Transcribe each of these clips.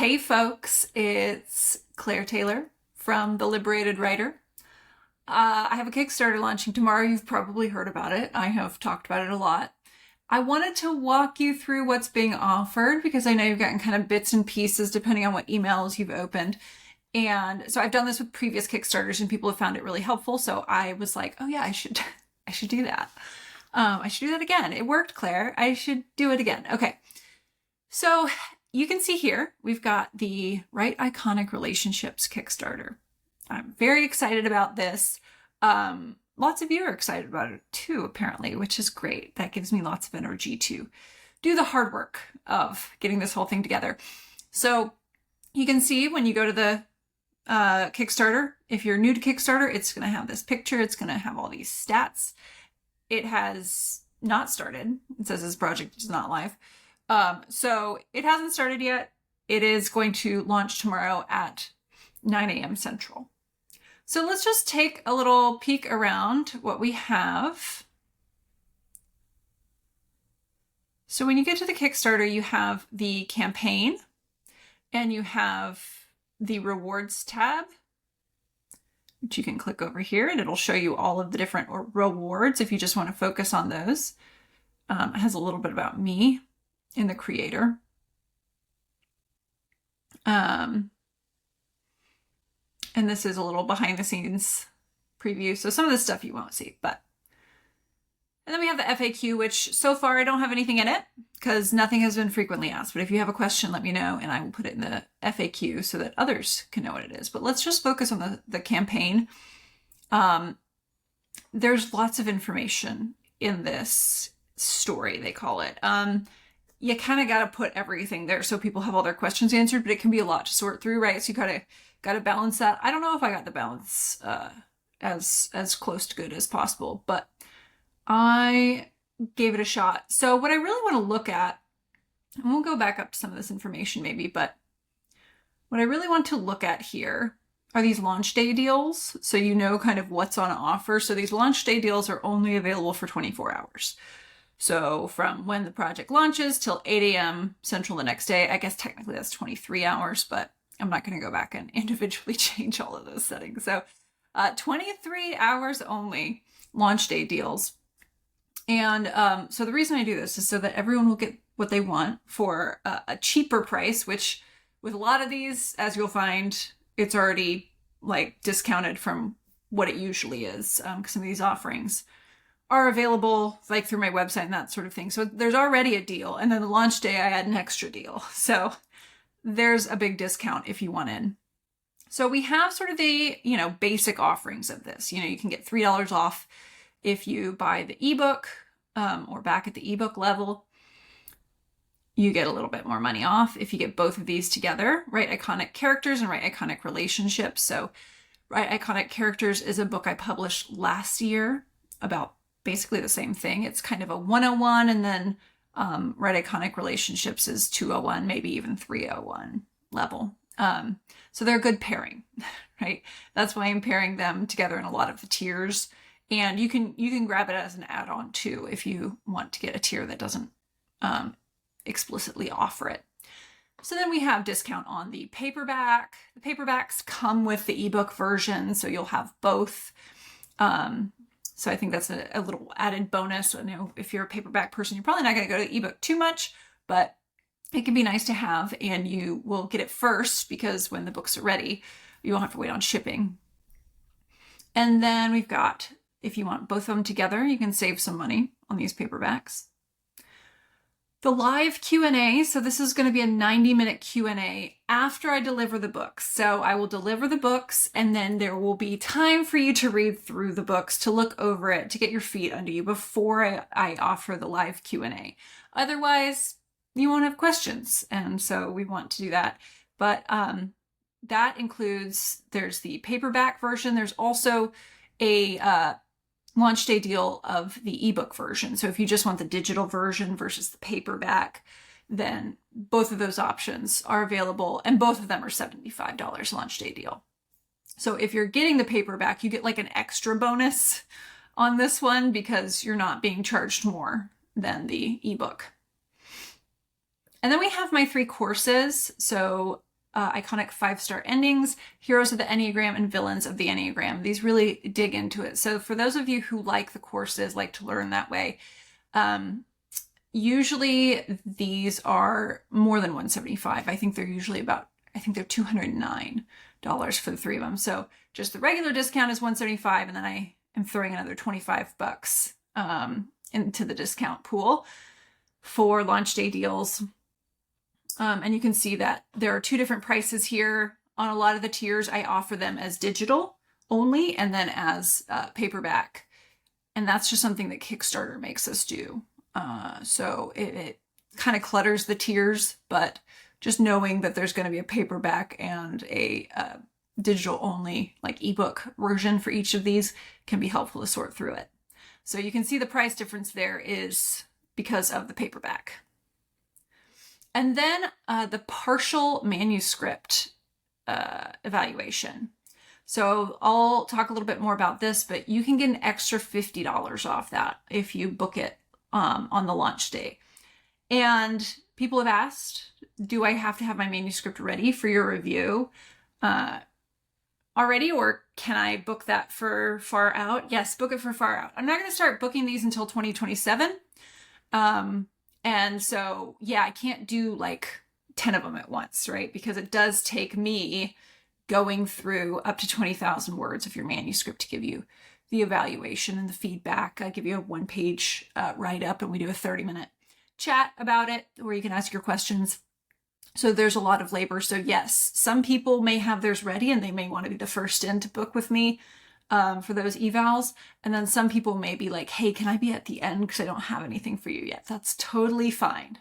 Hey folks, it's Claire Taylor from The Liberated Writer. I have a Kickstarter launching tomorrow. You've probably heard about it. I have talked about it a lot. I wanted to walk you through what's being offered because I know you've gotten kind of bits and pieces depending on what emails you've opened. And so I've done this with previous Kickstarters and people have found it really helpful. So I was like, oh yeah, I should do that. I should do that again. It worked, Claire. I should do it again. Okay. So you can see here, we've got the Write Iconic Relationships Kickstarter. I'm very excited about this. Lots of you are excited about it too, apparently, which is great. That gives me lots of energy to do the hard work of getting this whole thing together. So you can see when you go to the Kickstarter, if you're new to Kickstarter, it's going to have this picture. It's going to have all these stats. It has not started. It says this project is not live. So it hasn't started yet. It is going to launch tomorrow at 9 a.m. Central. So let's just take a little peek around what we have. So when you get to the Kickstarter, you have the campaign and you have the rewards tab, which you can click over here and it'll show you all of the different rewards if you just want to focus on those. It has a little bit about me in the creator. And this is a little behind the scenes preview. So some of this stuff you won't see, and then we have the FAQ, which so far I don't have anything in it because nothing has been frequently asked. But if you have a question, let me know and I will put it in the FAQ so that others can know what it is. But let's just focus on the campaign. There's lots of information in this story, they call it. You kind of got to put everything there so people have all their questions answered, but it can be a lot to sort through, right? So you got to balance that. I don't know if I got the balance as close to good as possible, but I gave it a shot. So what I really want to look at, and we'll go back up to some of this information maybe, but what I really want to look at here are these launch day deals. So you know kind of what's on offer. So these launch day deals are only available for 24 hours. So from when the project launches till 8 a.m. Central the next day. I guess technically that's 23 hours, but I'm not going to go back and individually change all of those settings. So 23 hours only launch day deals. And so the reason I do this is so that everyone will get what they want for a cheaper price, which with a lot of these, as you'll find, it's already like discounted from what it usually is, because some of these offerings are available like through my website and that sort of thing. So there's already a deal. And then the launch day, I add an extra deal. So there's a big discount if you want in. So we have sort of the, basic offerings of this. You can get $3 off if you buy the ebook or back at the ebook level. You get a little bit more money off if you get both of these together, Write Iconic Characters and Write Iconic Relationships. So Write Iconic Characters is a book I published last year about basically the same thing. It's kind of a 101, and then Write Iconic Relationships is 201, maybe even 301 level. So they're a good pairing, right? That's why I'm pairing them together in a lot of the tiers. And you can grab it as an add-on too if you want to get a tier that doesn't explicitly offer it. So then we have discount on the paperback. The paperbacks come with the ebook version, so you'll have both. So I think that's a little added bonus. I know if you're a paperback person, you're probably not going to go to the ebook too much, but it can be nice to have, and you will get it first because when the books are ready, you won't have to wait on shipping. And then we've got, if you want both of them together, you can save some money on these paperbacks. The live Q&A, so this is going to be a 90-minute Q&A after I deliver the books. So I will deliver the books, and then there will be time for you to read through the books, to look over it, to get your feet under you before I offer the live Q&A. Otherwise, you won't have questions, and so we want to do that. But that includes, there's the paperback version. There's also a launch day deal of the ebook version. So if you just want the digital version versus the paperback, then both of those options are available, and both of them are $75 launch day deal. So if you're getting the paperback, you get like an extra bonus on this one because you're not being charged more than the ebook. And then we have my 3 courses. So iconic 5-star endings, heroes of the Enneagram, and villains of the Enneagram. These really dig into it. So for those of you who like the courses, like to learn that way, usually these are more than $175. I think they're usually they're $209 for the 3 of them. So just the regular discount is $175, and then I am throwing another $25 into the discount pool for launch day deals. And you can see that there are 2 different prices here. On a lot of the tiers, I offer them as digital only and then as paperback. And that's just something that Kickstarter makes us do. So it kind of clutters the tiers, but just knowing that there's going to be a paperback and a digital only, like ebook version for each of these can be helpful to sort through it. So you can see the price difference there is because of the paperback. And then the partial manuscript evaluation. So I'll talk a little bit more about this, but you can get an extra $50 off that if you book it on the launch day. And people have asked, do I have to have my manuscript ready for your review already, or can I book that for far out? Yes, book it for far out. I'm not going to start booking these until 2027. And so, yeah, I can't do like 10 of them at once, right? Because it does take me going through up to 20,000 words of your manuscript to give you the evaluation and the feedback. I give you a 1-page write-up, and we do a 30-minute chat about it where you can ask your questions. So there's a lot of labor. So yes, some people may have theirs ready and they may want to be the first in to book with me for those evals. And then some people may be like, hey, can I be at the end because I don't have anything for you yet? That's totally fine.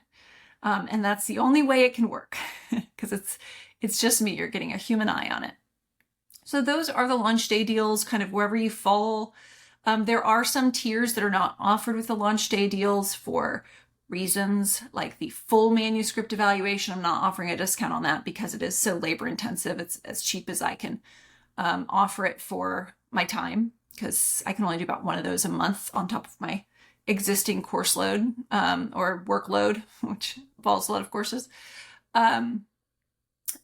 And that's the only way it can work because it's just me. You're getting a human eye on it. So those are the launch day deals, kind of wherever you fall. There are some tiers that are not offered with the launch day deals for reasons, like the full manuscript evaluation. I'm not offering a discount on that because it is so labor intensive. It's as cheap as I can offer it for my time, because I can only do about one of those a month on top of my existing course load or workload, which involves a lot of courses.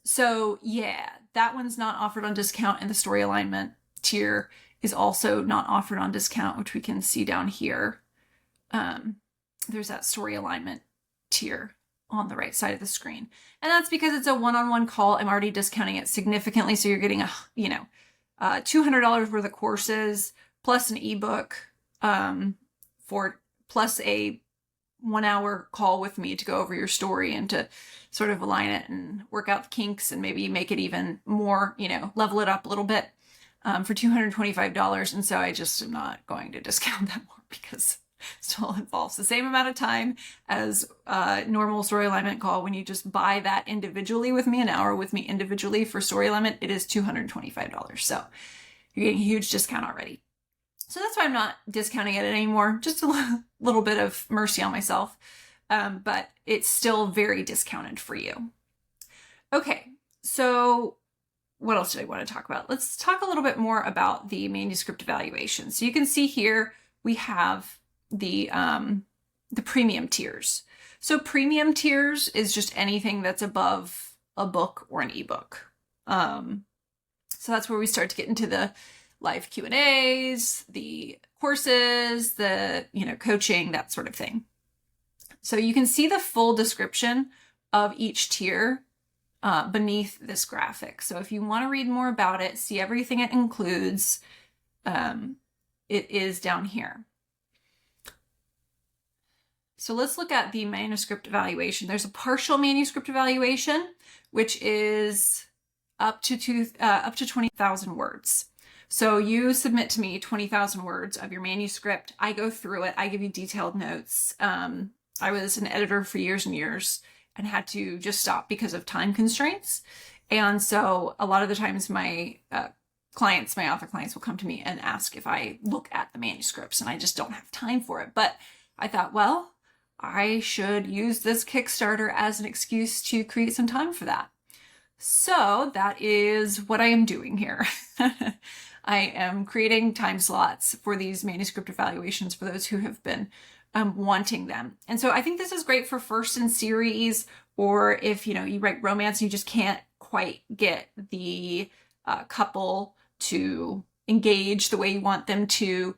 So yeah, that one's not offered on discount, and the story alignment tier is also not offered on discount, which we can see down here. There's that story alignment tier on the right side of the screen. And that's because it's a one-on-one call. I'm already discounting it significantly. So you're getting $200 worth of courses plus an ebook plus a 1-hour call with me to go over your story and to sort of align it and work out the kinks and maybe make it even more, level it up a little bit for $225. And so I just am not going to discount that more because still involves the same amount of time as a normal story alignment call. When you just buy that individually with me, an hour with me individually for story alignment, it is $225. So you're getting a huge discount already. So that's why I'm not discounting it anymore. Just a little bit of mercy on myself. But it's still very discounted for you. Okay, so what else did I want to talk about? Let's talk a little bit more about the manuscript evaluation. So you can see here we have the premium tiers. So premium tiers is just anything that's above a book or an ebook. So that's where we start to get into the live Q&As, the courses, the coaching, that sort of thing. So you can see the full description of each tier beneath this graphic. So if you want to read more about it, see everything it includes, it is down here. So let's look at the manuscript evaluation. There's a partial manuscript evaluation, which is up to 20,000 words. So you submit to me 20,000 words of your manuscript. I go through it. I give you detailed notes. I was an editor for years and years and had to just stop because of time constraints. And so a lot of the times my clients, my author clients will come to me and ask if I look at the manuscripts, and I just don't have time for it. But I thought, well, I should use this Kickstarter as an excuse to create some time for that. So that is what I am doing here. I am creating time slots for these manuscript evaluations for those who have been wanting them. And so I think this is great for first in series, or if you write romance and you just can't quite get the couple to engage the way you want them to,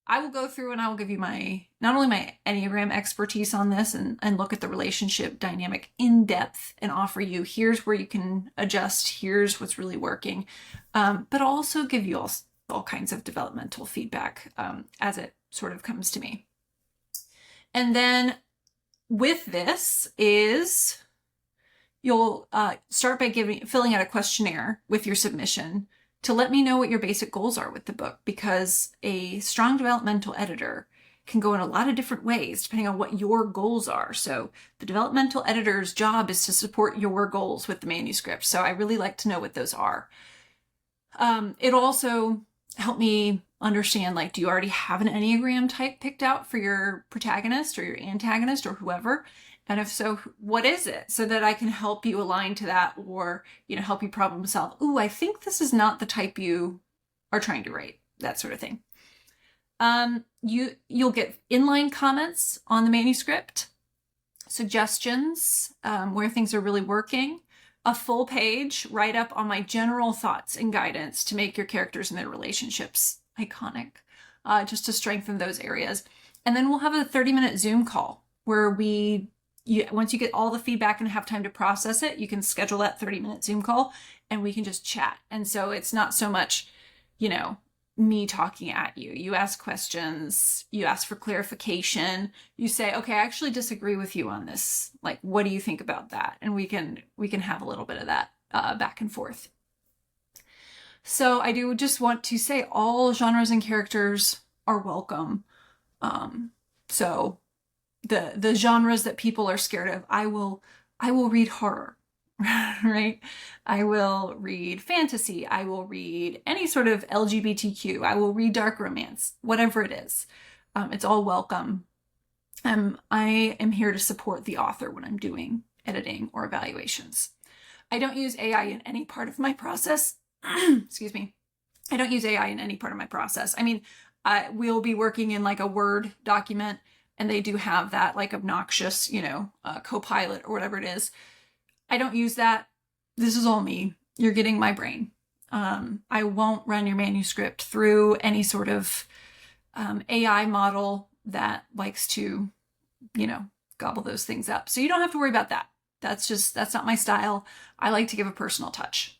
I will go through and I will give you not only my Enneagram expertise on this and look at the relationship dynamic in depth and offer you, here's where you can adjust, here's what's really working, but I'll also give you all kinds of developmental feedback as it sort of comes to me. And then with this is, you'll start by filling out a questionnaire with your submission to let me know what your basic goals are with the book, because a strong developmental editor can go in a lot of different ways depending on what your goals are. So the developmental editor's job is to support your goals with the manuscript. So I really like to know what those are. It'll also help me understand, like, do you already have an Enneagram type picked out for your protagonist or your antagonist or whoever? And if so, what is it? So that I can help you align to that, or, help you problem solve. Ooh, I think this is not the type you are trying to write, that sort of thing. You'll get inline comments on the manuscript, suggestions, where things are really working, a full page write-up on my general thoughts and guidance to make your characters and their relationships iconic, just to strengthen those areas. And then we'll have a 30-minute Zoom call where once you get all the feedback and have time to process it, you can schedule that 30-minute Zoom call and we can just chat. And so it's not so much, me talking at you. You ask questions, you ask for clarification, you say, okay, I actually disagree with you on this. Like, what do you think about that? And we can have a little bit of that back and forth. So I do just want to say all genres and characters are welcome. So the genres that people are scared of, I will read horror, right? I will read fantasy. I will read any sort of LGBTQ. I will read dark romance, whatever it is. It's all welcome. I am here to support the author when I'm doing editing or evaluations. I don't use AI in any part of my process. Excuse me. I don't use AI in any part of my process. I mean, we'll be working in like a Word document, and they do have that like obnoxious, Copilot or whatever it is. I don't use that. This is all me. You're getting my brain. I won't run your manuscript through any sort of AI model that likes to, gobble those things up. So you don't have to worry about that. That's not my style. I like to give a personal touch.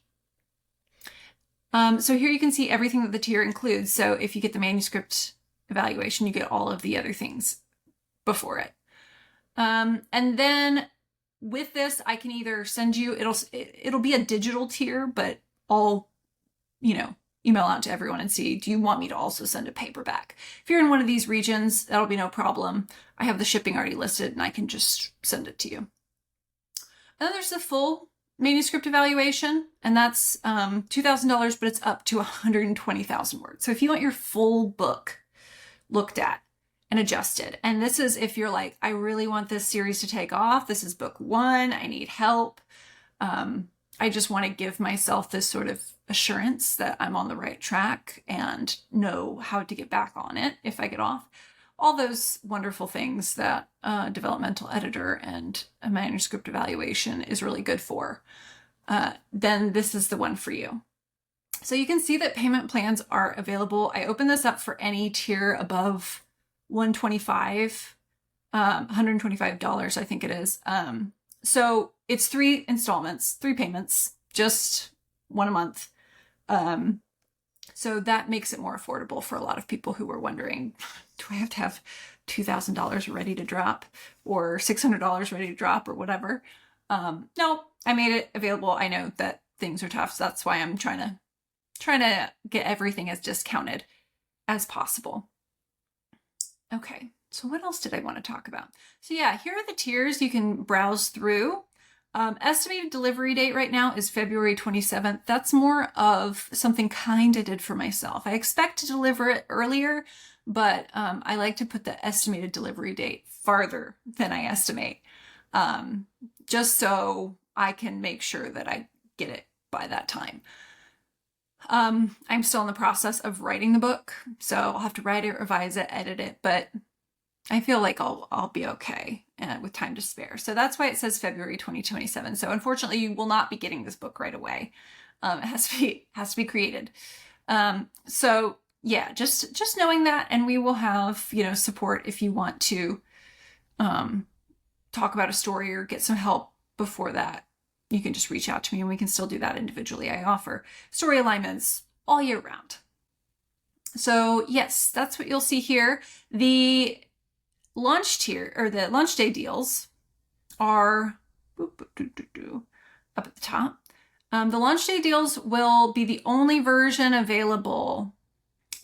So here you can see everything that the tier includes. So if you get the manuscript evaluation, you get all of the other things before it. And then with this, I can either send you, it'll be a digital tier, but I'll, email out to everyone and see, do you want me to also send a paperback? If you're in one of these regions, that'll be no problem. I have the shipping already listed and I can just send it to you. And then there's the full manuscript evaluation, and that's $2,000, but it's up to 120,000 words. So if you want your full book looked at and adjusted, and this is if you're like, I really want this series to take off. This is book 1. I need help. I just want to give myself this sort of assurance that I'm on the right track and know how to get back on it if I get off. All those wonderful things that a developmental editor and a manuscript evaluation is really good for. Then this is the one for you. So you can see that payment plans are available. I open this up for any tier above $125, $125, I think it is. So it's 3 installments, 3 payments, just one a month. So that makes it more affordable for a lot of people who were wondering, do I have to have $2,000 ready to drop or $600 ready to drop or whatever? No, I made it available. I know that things are tough, so that's why I'm trying to get everything as discounted as possible. Okay, so what else did I want to talk about? So yeah, here are the tiers you can browse through. Estimated delivery date right now is February 27th. That's more of something kind I did for myself. I expect to deliver it earlier, but I like to put the estimated delivery date farther than I estimate, just so I can make sure that I get it by that time. I'm still in the process of writing the book, so I'll have to write it, revise it, edit it, but I feel like I'll be okay with time to spare. So that's why it says February 2027. So unfortunately, you will not be getting this book right away. It has to be created. So yeah, just knowing that, and we will have, you know, support if you want to talk about a story or get some help before that. You can just reach out to me and we can still do that individually. I offer story alignments all year round. So yes, that's what you'll see here. The launch tier, or the launch day deals, are up at the top. The launch day deals will be the only version available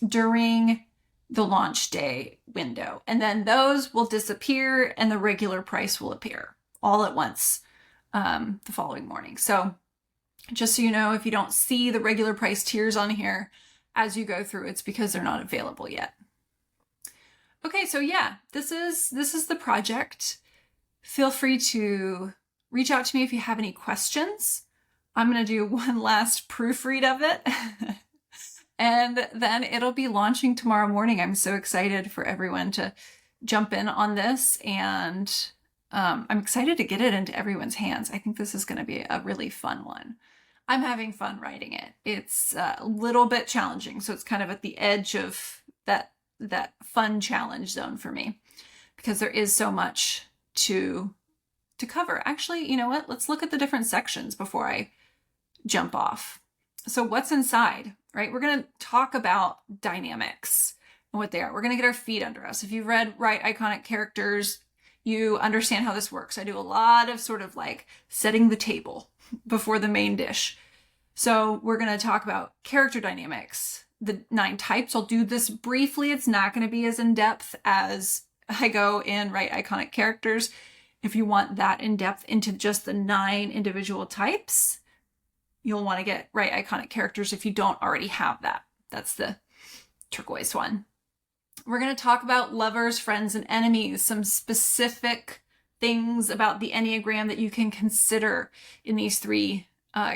during the launch day window. And then those will disappear and the regular price will appear all at once the following morning. So just so you know, if you don't see the regular price tiers on here as you go through, it's because they're not available yet. Okay, so yeah, this is the project. Feel free to reach out to me if you have any questions. I'm going to do one last proofread of it. And then it'll be launching tomorrow morning. I'm so excited for everyone to jump in on this. And I'm excited to get it into everyone's hands. I think this is going to be a really fun one. I'm having fun writing it. It's a little bit challenging. So it's kind of at the edge of that fun challenge zone for me, because there is so much to cover. Actually, you know what? Let's look at the different sections before I jump off. So what's inside, right? We're going to talk about dynamics and what they are. We're going to get our feet under us. If you've read Write Iconic Characters, you understand how this works. I do a lot of sort of like setting the table before the main dish. So we're going to talk about character dynamics, the 9 types. I'll do this briefly. It's not going to be as in-depth as I go in Write Iconic Characters. If you want that in-depth into just the 9 individual types, you'll want to get Write Iconic Characters if you don't already have that. That's the turquoise one. We're going to talk about lovers, friends, and enemies, some specific things about the Enneagram that you can consider in these 3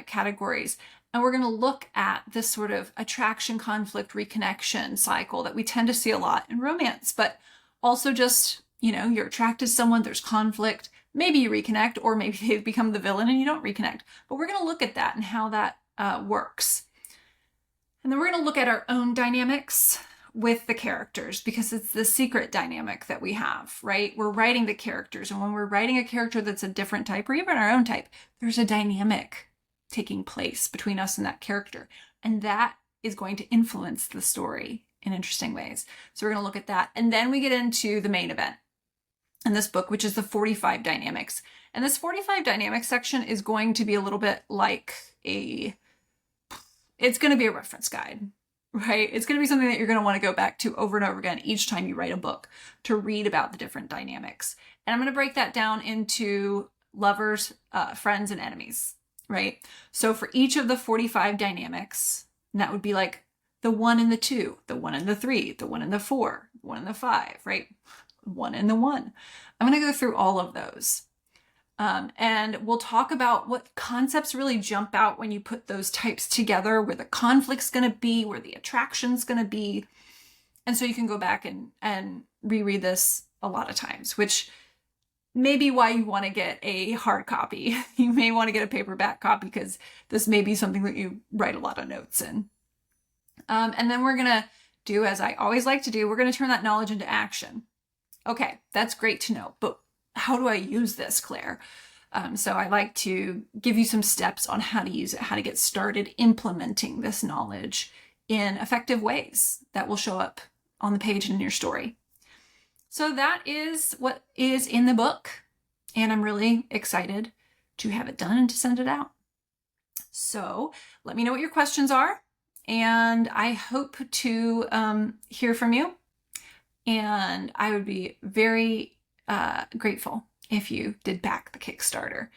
categories. And we're going to look at this sort of attraction, conflict, reconnection cycle that we tend to see a lot in romance, but also just, you know, you're attracted to someone, there's conflict, maybe you reconnect, or maybe they've become the villain and you don't reconnect. But we're going to look at that and how that works. And then we're going to look at our own dynamics with the characters, because it's the secret dynamic that we have, right? We're writing the characters, and when we're writing a character that's a different type, or even our own type, there's a dynamic taking place between us and that character. And that is going to influence the story in interesting ways. So we're going to look at that. And then we get into the main event in this book, which is the 45 dynamics. And this 45 dynamics section is going to be a little bit like it's going to be a reference guide, right? It's going to be something that you're going to want to go back to over and over again each time you write a book to read about the different dynamics. And I'm going to break that down into lovers, friends, and enemies, right? So for each of the 45 dynamics, and that would be like the 1 and the 2, the 1 and the 3, the 1 and the 4, the 1 and the 5, right? 1 and the 1. I'm going to go through all of those. And we'll talk about what concepts really jump out when you put those types together, where the conflict's going to be, where the attraction's going to be. And so you can go back and reread this a lot of times, which may be why you want to get a hard copy. You may want to get a paperback copy because this may be something that you write a lot of notes in. And then we're going to do, as I always like to do, we're going to turn that knowledge into action. Okay, that's great to know, but how do I use this, Claire? So I like to give you some steps on how to use it, how to get started implementing this knowledge in effective ways that will show up on the page and in your story. So that is what is in the book, and I'm really excited to have it done and to send it out. So let me know what your questions are, and I hope to hear from you. And I would be very grateful if you did back the Kickstarter,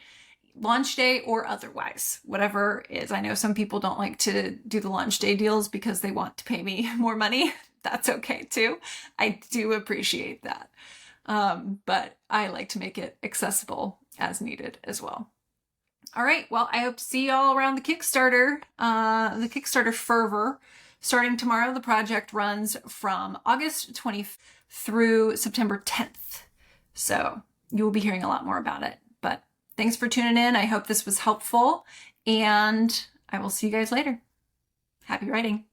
launch day or otherwise, whatever is. I know some people don't like to do the launch day deals because they want to pay me more money. That's okay too. I do appreciate that. But I like to make it accessible as needed as well. All right. Well, I hope to see you all around the Kickstarter fervor. Starting tomorrow, the project runs from August 24th through September 10th. So you will be hearing a lot more about it. But thanks for tuning in. I hope this was helpful, and I will see you guys later. Happy writing.